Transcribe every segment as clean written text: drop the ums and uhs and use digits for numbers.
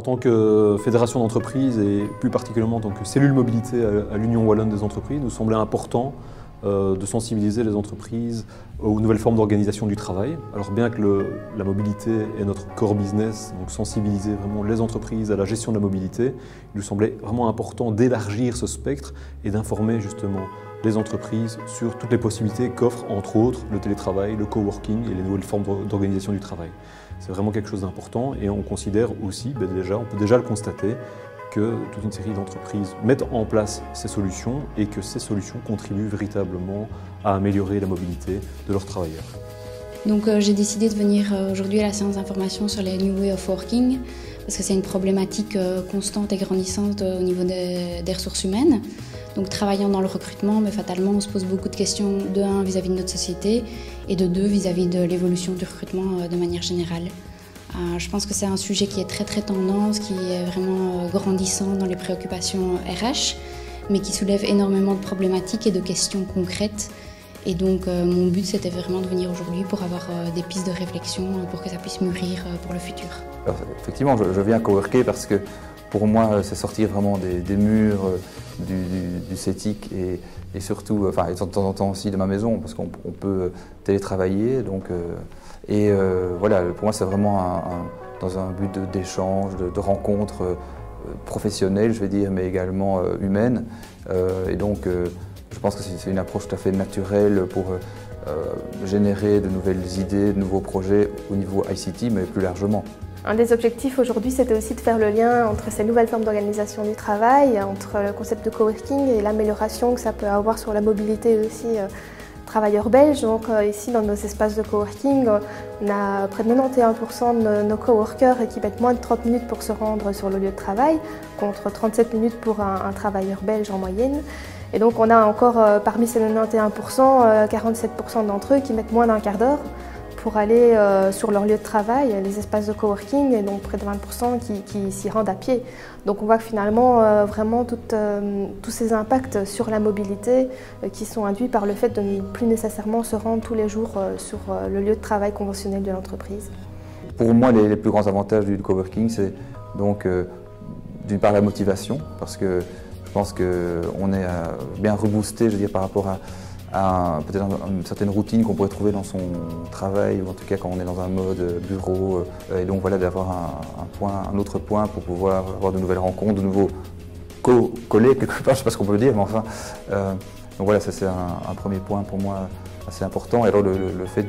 tant que fédération d'entreprises et plus particulièrement en tant que cellule mobilité à l'Union Wallonne des entreprises, nous semblait important de sensibiliser les entreprises aux nouvelles formes d'organisation du travail. Alors bien que la mobilité est notre core business, donc sensibiliser vraiment les entreprises à la gestion de la mobilité, il nous semblait vraiment important d'élargir ce spectre et d'informer justement les entreprises sur toutes les possibilités qu'offrent entre autres le télétravail, le coworking et les nouvelles formes d'organisation du travail. C'est vraiment quelque chose d'important et on considère aussi, on peut déjà le constater, que toute une série d'entreprises mettent en place ces solutions et que ces solutions contribuent véritablement à améliorer la mobilité de leurs travailleurs. Donc j'ai décidé de venir aujourd'hui à la séance d'information sur les New Way of Working parce que c'est une problématique constante et grandissante au niveau des ressources humaines. Donc travaillant dans le recrutement, mais fatalement on se pose beaucoup de questions, de un vis-à-vis de notre société et de deux vis-à-vis de l'évolution du recrutement de manière générale. Je pense que c'est un sujet qui est très tendance, qui est vraiment grandissant dans les préoccupations RH, mais qui soulève énormément de problématiques et de questions concrètes. Et donc mon but c'était vraiment de venir aujourd'hui pour avoir des pistes de réflexion pour que ça puisse mûrir pour le futur. Alors, effectivement, je viens coworker parce que pour moi c'est sortir vraiment des murs du CETIC et surtout, enfin, de temps en temps aussi de ma maison parce qu'on peut télétravailler. Donc, voilà, pour moi c'est vraiment dans un but d'échange, de rencontre professionnelle, je vais dire, mais également humaine. Et donc je pense que c'est une approche tout à fait naturelle pour générer de nouvelles idées, de nouveaux projets au niveau ICT, mais plus largement. Un des objectifs aujourd'hui, c'était aussi de faire le lien entre ces nouvelles formes d'organisation du travail, entre le concept de coworking et l'amélioration que ça peut avoir sur la mobilité aussi travailleurs belges. Donc ici, dans nos espaces de coworking, on a près de 91% de nos coworkers qui mettent moins de 30 minutes pour se rendre sur le lieu de travail, contre 37 minutes pour un travailleur belge en moyenne. Et donc on a encore parmi ces 91%, 47% d'entre eux qui mettent moins d'un quart d'heure pour aller sur leur lieu de travail, les espaces de coworking, et donc près de 20% qui s'y rendent à pied. Donc on voit que finalement vraiment tous ces impacts sur la mobilité qui sont induits par le fait de ne plus nécessairement se rendre tous les jours sur le lieu de travail conventionnel de l'entreprise. Pour moi, les plus grands avantages du coworking, c'est donc d'une part la motivation, parce que je pense qu'on est bien reboosté, je veux dire, par rapport à peut-être une certaine routine qu'on pourrait trouver dans son travail, ou en tout cas quand on est dans un mode bureau. Et donc voilà, d'avoir un autre point pour pouvoir avoir de nouvelles rencontres, de nouveaux collègues quelque part, je ne sais pas ce qu'on peut dire, mais enfin. Donc voilà, ça c'est un premier point pour moi assez important. Et alors le fait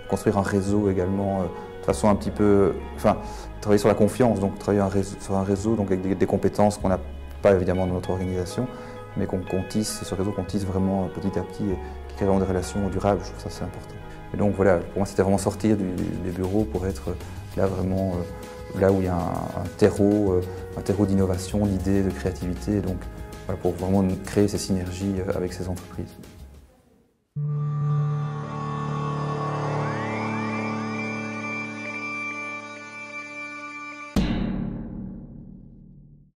construire un réseau également, de façon un petit peu, enfin, travailler sur la confiance, donc travailler sur un réseau donc avec des compétences qu'on n'a pas évidemment dans notre organisation, mais ce réseau qu'on tisse vraiment petit à petit et qui crée vraiment des relations durables. Je trouve ça c'est important. Et donc voilà, pour moi c'était vraiment sortir des bureaux pour être là vraiment là où il y a un terreau d'innovation, d'idées, de créativité, et donc voilà, pour vraiment créer ces synergies avec ces entreprises.